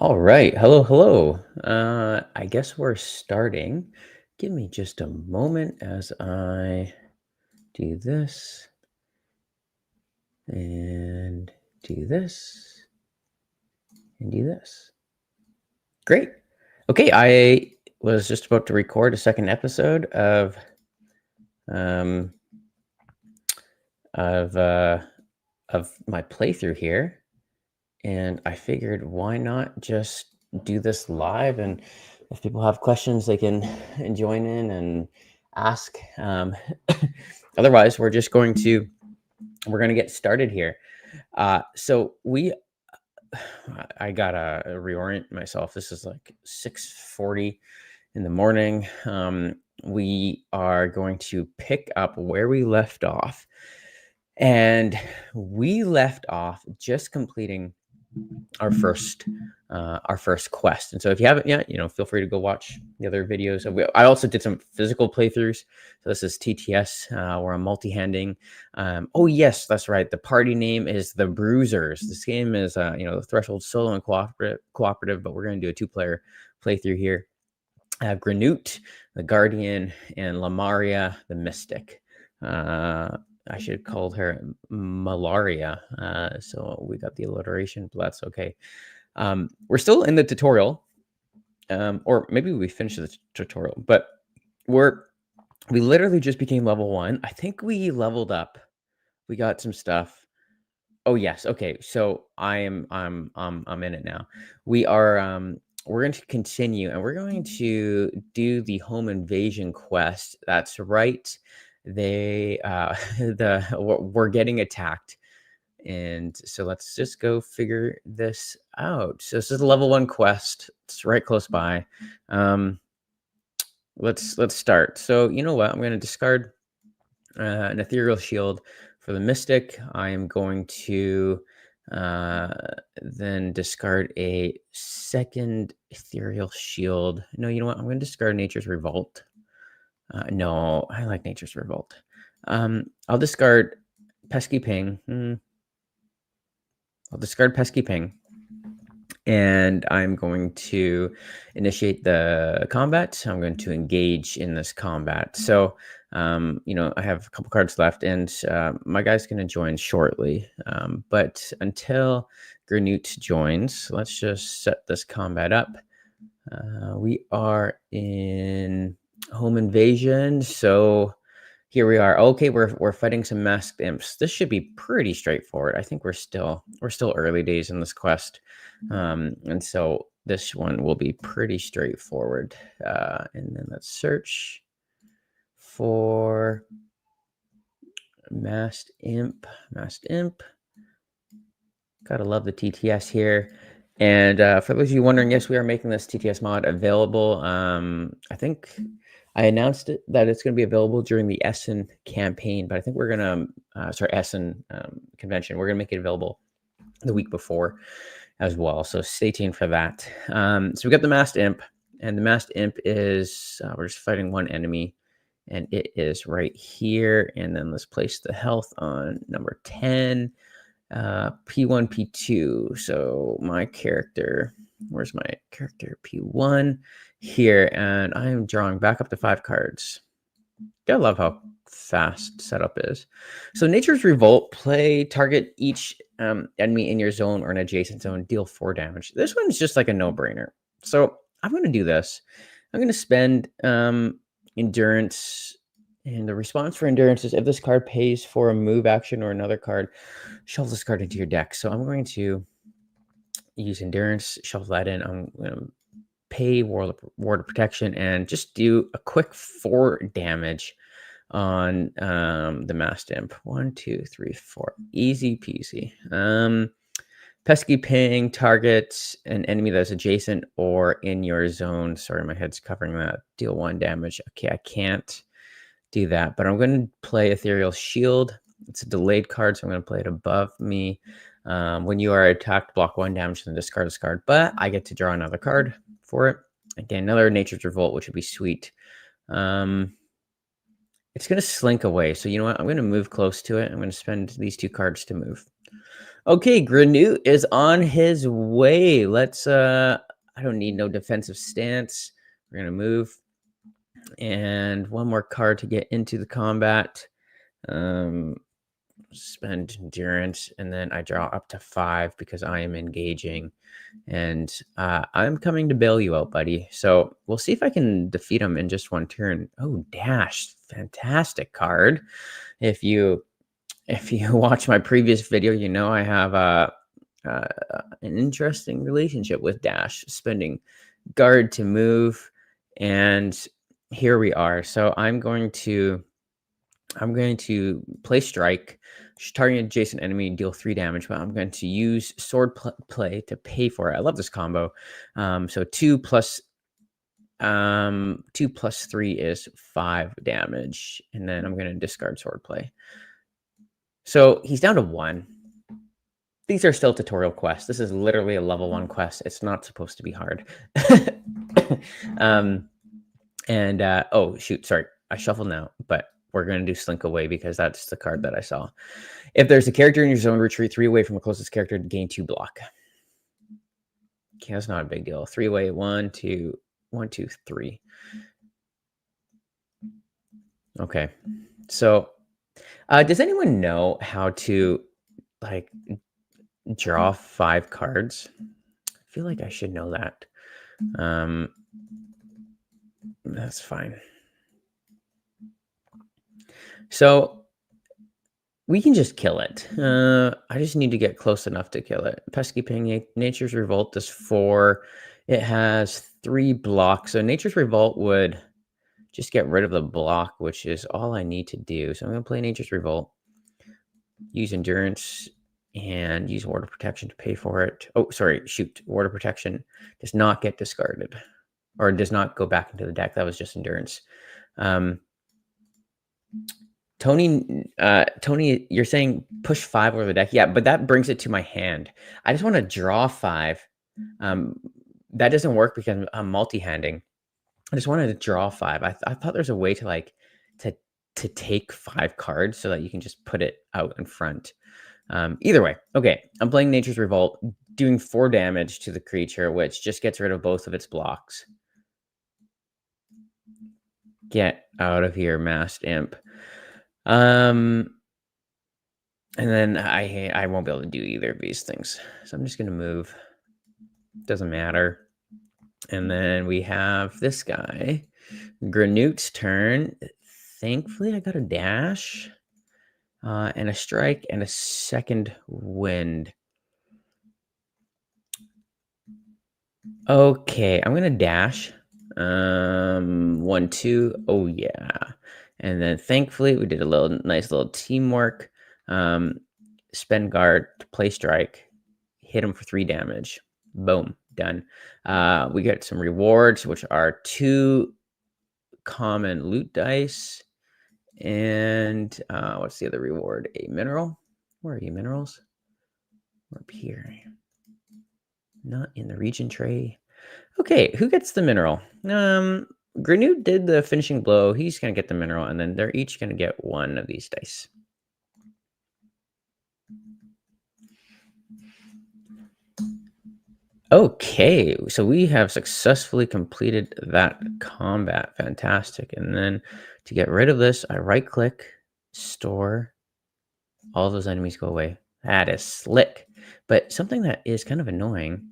All right. Hello, hello. I guess we're starting. Give me just a moment as I do this and do this and do this. Great. Okay, I was just about to record a second episode um of uh of my playthrough here, and I figured why not just do this live, and if people have questions they can join in and ask. Otherwise we're going to get started here. So I gotta reorient myself. This is like 6:40 in the morning. We are going to pick up where we left off, and we left off just completing our first our first quest. And so if you haven't yet, feel free to go watch the other videos. I also did some physical playthroughs. So this is TTS, where I'm multi-handing. Oh yes, that's right. The party name is the Bruisers. This game is the Threshold solo and cooperative, but we're going to do a two-player playthrough here. I have Granute, the Guardian, and Lamaria, the Mystic. I should have called her Malaria. So we got the alliteration, but that's okay. We're still in the tutorial, or maybe we finished the tutorial, but we literally just became level 1. I think we leveled up. We got some stuff. Oh yes, okay. So I'm in it now. We're going to continue, and we're going to do the home invasion quest. That's right. We're getting attacked. And so let's just go figure this out. So this is a level 1 quest. It's right close by. Let's start. So you know what? I'm going to discard an ethereal shield for the mystic. I am going to then discard a second ethereal shield. No, you know what? I'm going to discard nature's revolt. No, I like nature's revolt. I'll discard pesky ping. I'll discard pesky ping, and I'm going to initiate the combat. I'm going to engage in this combat. So, I have a couple cards left, and my guy's going to join shortly. But until Granute joins, let's just set this combat up. We are in home invasion, so here we are. Okay, we're fighting some masked imps. This should be pretty straightforward. I think we're still early days in this quest, and so this one will be pretty straightforward. And then let's search for masked imp. Masked imp. Gotta love the TTS here. And for those of you wondering, yes, we are making this TTS mod available. I think I announced that it's going to be available during the Essen campaign, but I think we're going to, Essen convention. We're going to make it available the week before as well. So stay tuned for that. So we got the Masked Imp, and the Masked Imp is, we're just fighting one enemy, and it is right here. And then let's place the health on number 10. P1, P2. So my character, where's my character? P1 here, and I am drawing back up to 5 cards. I love how fast setup is. So Nature's Revolt, target each enemy in your zone or an adjacent zone, deal 4 damage. This one's just like a no-brainer. So I'm going to do this. I'm going to spend endurance. And the response for endurance is if this card pays for a move action or another card, shuffle this card into your deck. So I'm going to use endurance, shuffle that in. I'm going to pay Ward of Protection and just do a quick 4 damage on the Masked Imp. 1, 2, 3, 4. Easy peasy. Pesky Ping targets an enemy that's adjacent or in your zone. Sorry, my head's covering that. Deal 1 damage. Okay, I can't do that, but I'm going to play Ethereal Shield. It's a delayed card, so I'm going to play it above me. When you are attacked, block 1 damage and discard this card, but I get to draw another card for it. Again, another Nature's Revolt, which would be sweet. It's going to slink away, so you know what? I'm going to move close to it. I'm going to spend these 2 cards to move. Okay, Granute is on his way. Let's I don't need no defensive stance. We're gonna move. And one more card to get into the combat. Um spend endurance, and then I draw up to 5 because I am engaging. And I'm coming to bail you out, buddy. So we'll see if I can defeat him in just one turn. Oh, dash. Fantastic card. If you watch my previous video, you know I have uh, an interesting relationship with dash, spending guard to move, and here we are. So I'm going to play strike, target an adjacent enemy, deal 3 damage, but I'm going to use sword play to pay for it. I love this combo. So 2 plus 3 is 5 damage, and then I'm going to discard sword play. So he's down to 1. These are still tutorial quests. This is literally a level 1 quest. It's not supposed to be hard. Oh shoot, sorry, I shuffled now, but we're going to do Slink Away because that's the card that I saw. If there's a character in your zone, retreat 3 away from the closest character to gain 2 block. Okay, that's not a big deal. 3 away, 1, 2, 1, 2, 3. Okay, so does anyone know how to like draw 5 cards? I feel like I should know that. That's fine. So we can just kill it. I just need to get close enough to kill it. Pesky Ping, Nature's Revolt does 4. It has 3 blocks. So Nature's Revolt would just get rid of the block, which is all I need to do. So I'm going to play Nature's Revolt, use Endurance, and use Ward of Protection to pay for it. Oh, sorry, shoot. Ward of Protection does not get discarded, or does not go back into the deck. That was just Endurance. Tony, you're saying push 5 over the deck. Yeah, but that brings it to my hand. I just want to draw 5. That doesn't work because I'm multi-handing. I just wanted to draw 5. I thought there's a way to to take 5 cards so that you can just put it out in front. Either way, okay. I'm playing Nature's Revolt, doing 4 damage to the creature, which just gets rid of both of its blocks. Get out of here, Masked Imp. And then I won't be able to do either of these things. So I'm just going to move. Doesn't matter. And then we have this guy. Granute's turn. Thankfully, I got a dash and a strike and a second wind. Okay, I'm going to dash. 1, 2. Oh, yeah. And then thankfully, we did a nice little teamwork. Spend guard to play strike. Hit him for 3 damage. Boom, done. We get some rewards, which are 2 common loot dice. And what's the other reward? A mineral. Where are you, minerals? We're up here. Not in the region tray. Okay, who gets the mineral? Granute did the finishing blow. He's going to get the mineral, and then they're each going to get 1 of these dice. Okay, so we have successfully completed that combat. Fantastic. And then to get rid of this, I right-click, store. All those enemies go away. That is slick. But something that is kind of annoying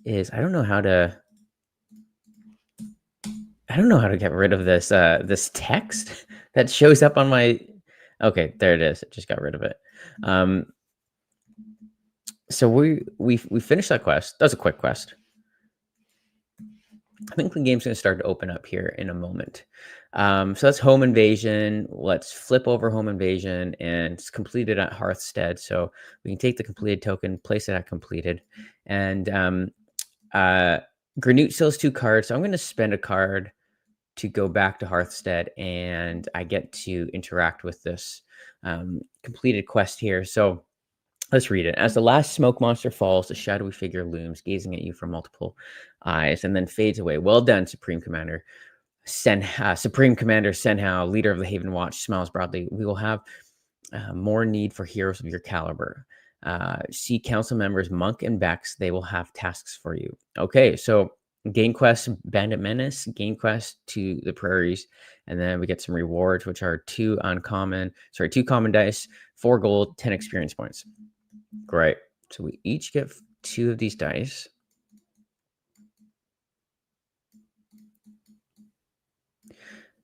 is I don't know how to get rid of this this text that shows up on my. Okay, there it is. It just got rid of it. So we finished that quest. That was a quick quest. I think the game's going to start to open up here in a moment. So that's Home Invasion. Let's flip over Home Invasion, and it's completed at Hearthstead. So we can take the completed token, place it at completed. And Granute still has 2 cards. So I'm going to spend a card to go back to Hearthstead, and I get to interact with this completed quest here. So let's read it. As the last smoke monster falls, a shadowy figure looms, gazing at you from multiple eyes, and then fades away. Well done, Supreme Commander. Supreme Commander Senhao, leader of the Haven Watch, smiles broadly. We will have more need for heroes of your caliber. See council members Monk and Bex. They will have tasks for you. Okay, so gain quest Bandit Menace, gain quest to the prairies, and then we get some rewards, which are two common dice, 4 gold, 10 experience points. Great. So we each get 2 of these dice.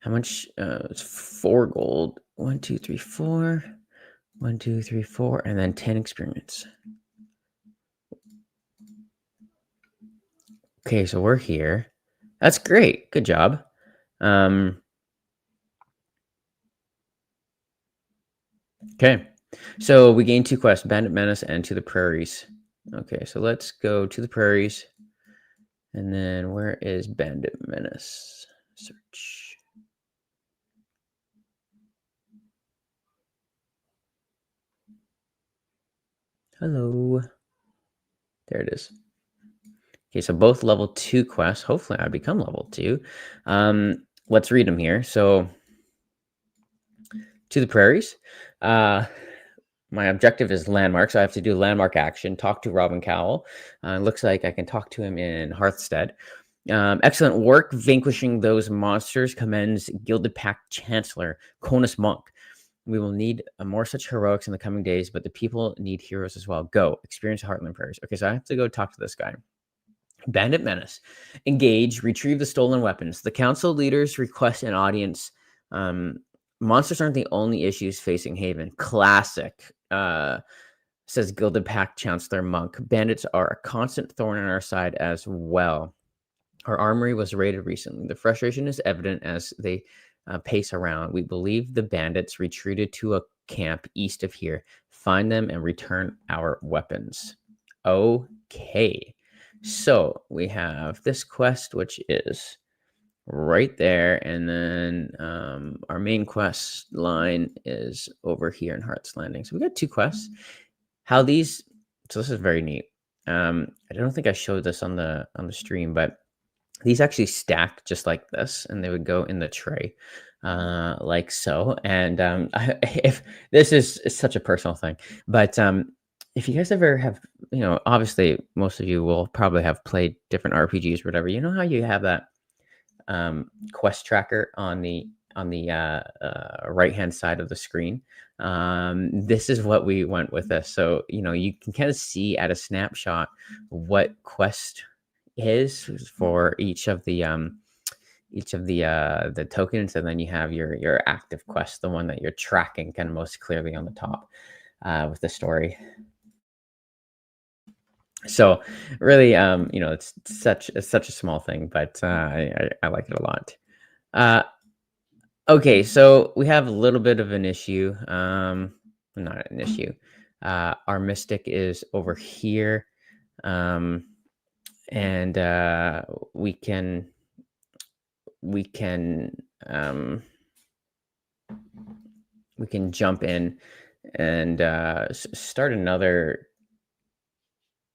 How much? It's 4 gold. 1, 2, 3, 4. 1, 2, 3, 4, and then 10 experience. Okay, so we're here. That's great. Good job. Okay, so we gained 2 quests: Bandit Menace and To the Prairies. Okay, so let's go to the prairies. And then where is Bandit Menace? Search. Hello. There it is. Okay, so both level 2 quests. Hopefully I become level 2. Let's read them here. So, To the Prairies. My objective is landmark, so I have to do landmark action, talk to Robin Cowell. Looks like I can talk to him in Hearthstead. Excellent work vanquishing those monsters, commends Gilded Pact Chancellor Conus Monk. We will need more such heroics in the coming days, but the people need heroes as well. Go, experience Heartland Prairies. Okay, so I have to go talk to this guy. Bandit Menace. Engage, retrieve the stolen weapons. The council leaders request an audience. Monsters aren't the only issues facing Haven. Classic, says Gilded Pact Chancellor Monk. Bandits are a constant thorn in our side as well. Our armory was raided recently. The frustration is evident as they pace around. We believe the bandits retreated to a camp east of here. Find them and return our weapons. Okay. So we have this quest, which is right there. And then our main quest line is over here in Heart's Landing. So we got 2 quests. So this is very neat. I don't think I showed this on the stream, but these actually stacked just like this, and they would go in the tray, like so. And if this is such a personal thing, but if you guys ever have, obviously most of you will probably have played different RPGs or whatever. You know how you have that quest tracker on the right hand side of the screen. This is what we went with this. So you can kind of see at a snapshot what quest is for each of the tokens, and then you have your active quest, the one that you're tracking kind of most clearly on the top with the story. So really, it's such a small thing, but I like it a lot. Okay, so we have a little bit of an issue. Not an issue. Our mystic is over here. And we can jump in and start another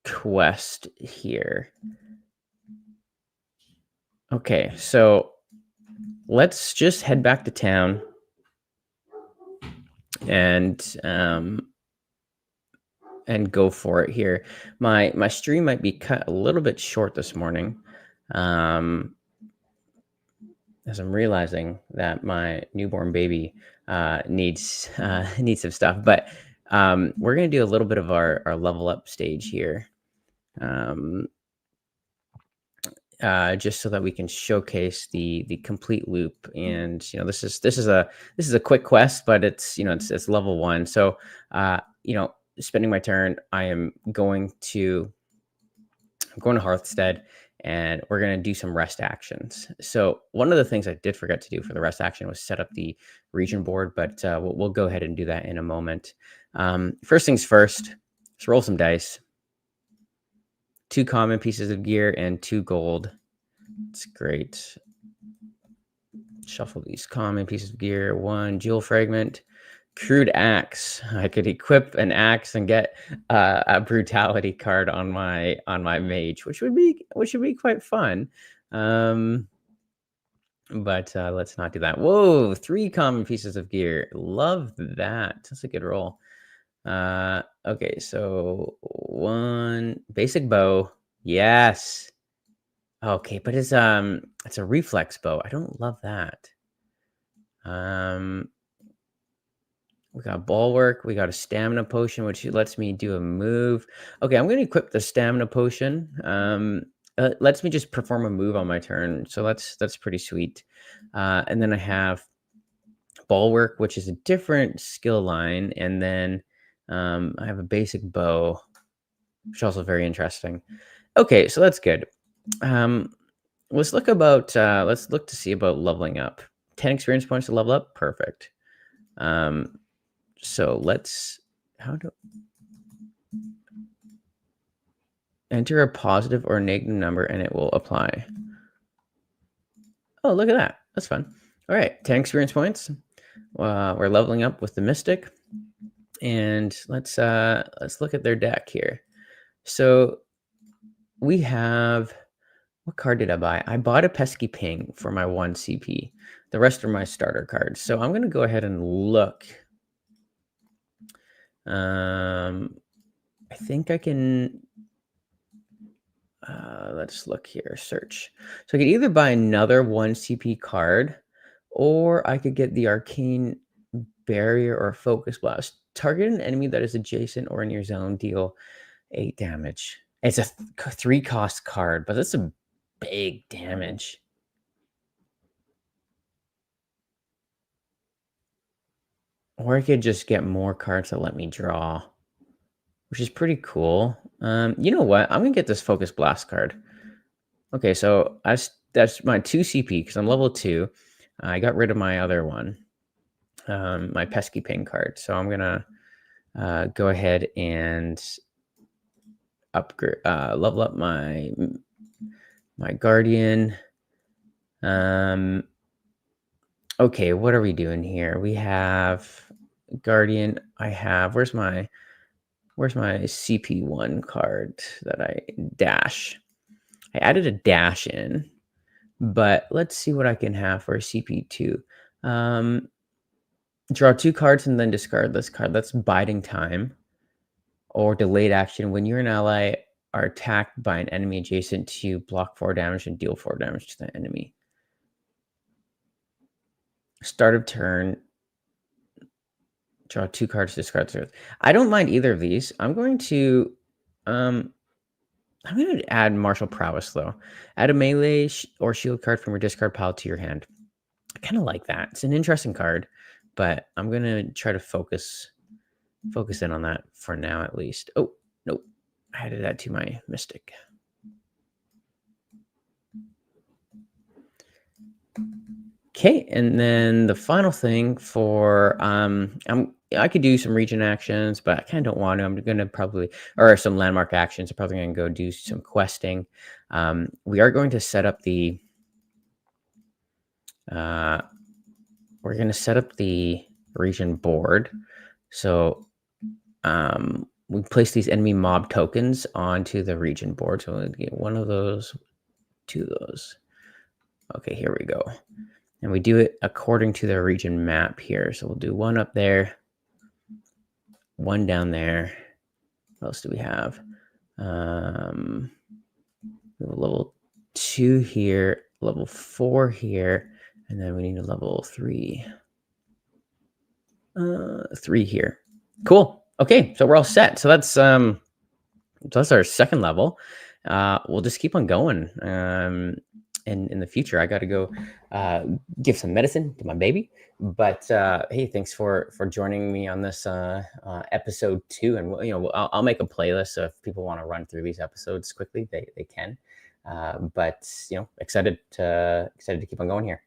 quest here. Okay, so let's just head back to town and go for it here. My stream might be cut a little bit short this morning, as I'm realizing that my newborn baby needs some stuff. But we're gonna do a little bit of our level up stage here, just so that we can showcase the complete loop. And this is a quick quest, but it's level 1. So spending my turn, I'm going to Hearthstead, and we're going to do some rest actions. So one of the things I did forget to do for the rest action was set up the region board, but we'll go ahead and do that in a moment. First things first, let's roll some dice. 2 common pieces of gear and 2 gold. It's great. Shuffle these common pieces of gear. 1 jewel fragment. Crude axe. I could equip an axe and get a brutality card on my mage, which would be quite fun. But let's not do that. Whoa, 3 common pieces of gear. Love that. That's a good roll. Okay, so one basic bow. Yes. Okay, but it's a reflex bow. I don't love that. Um, we got bulwark. We got a stamina potion, which lets me do a move. Okay, I'm going to equip the stamina potion. Lets me just perform a move on my turn, so that's pretty sweet. And then I have bulwark, which is a different skill line, and then I have a basic bow, which is also very interesting. Okay, so that's good. Um, let's look to see about leveling up. 10 experience points to level up. Perfect. Um, so let's how to enter a positive or negative number and it will apply. Oh, look at that. That's fun. All right, 10 experience points. We're leveling up with the Mystic. And let's look at their deck here. So we have what card did I buy? I bought a Pesky Ping for my 1 CP. The rest are my starter cards. So I'm going to go ahead and look. I think I can. Let's look here. Search. So I could either buy another 1 CP card, or I could get the Arcane Barrier or Focus Blast. Target an enemy that is adjacent or in your zone. Deal 8 damage. It's a 3 cost card, but that's a big damage. Or I could just get more cards that let me draw, which is pretty cool. You know what? I'm gonna get this Focus Blast card. Okay, so that's my 2 CP because I'm level 2. I got rid of my other one, my Pesky Ping card. So I'm gonna go ahead and upgrade, level up my Guardian. Okay, what are we doing here? We have Guardian. I have where's my CP1 card that I dash? I added a dash in, but let's see what I can have for a CP2. Draw 2 cards and then discard this card. That's biding time or delayed action. When you're an ally are attacked by an enemy adjacent to you, block 4 damage and deal 4 damage to the enemy. Start of turn. Draw 2 cards, discard 3. I don't mind either of these. I'm going to add Martial Prowess though. Add a melee or shield card from your discard pile to your hand. I kind of like that. It's an interesting card, but I'm gonna try to focus in on that for now at least. Oh, nope. I added that to my Mystic. Okay, and then the final thing for I could do some region actions, but I kind of don't want to. I'm gonna probably or some landmark actions. I'm probably gonna go do some questing. We are going to set up the we're gonna set up the region board. So we place these enemy mob tokens onto the region board. So we'll get one of those, 2 of those. Okay, here we go. And we do it according to the region map here. So we'll do 1 up there, 1 down there. What else do we have? We have a level 2 here, level 4 here, and then we need a level 3. 3 here. Cool. Okay, so we're all set. So that's our second level. We'll just keep on going. In the future, I got to go give some medicine to my baby. But hey, thanks for joining me on this episode 2. And I'll make a playlist, so if people want to run through these episodes quickly, they can. But excited to keep on going here.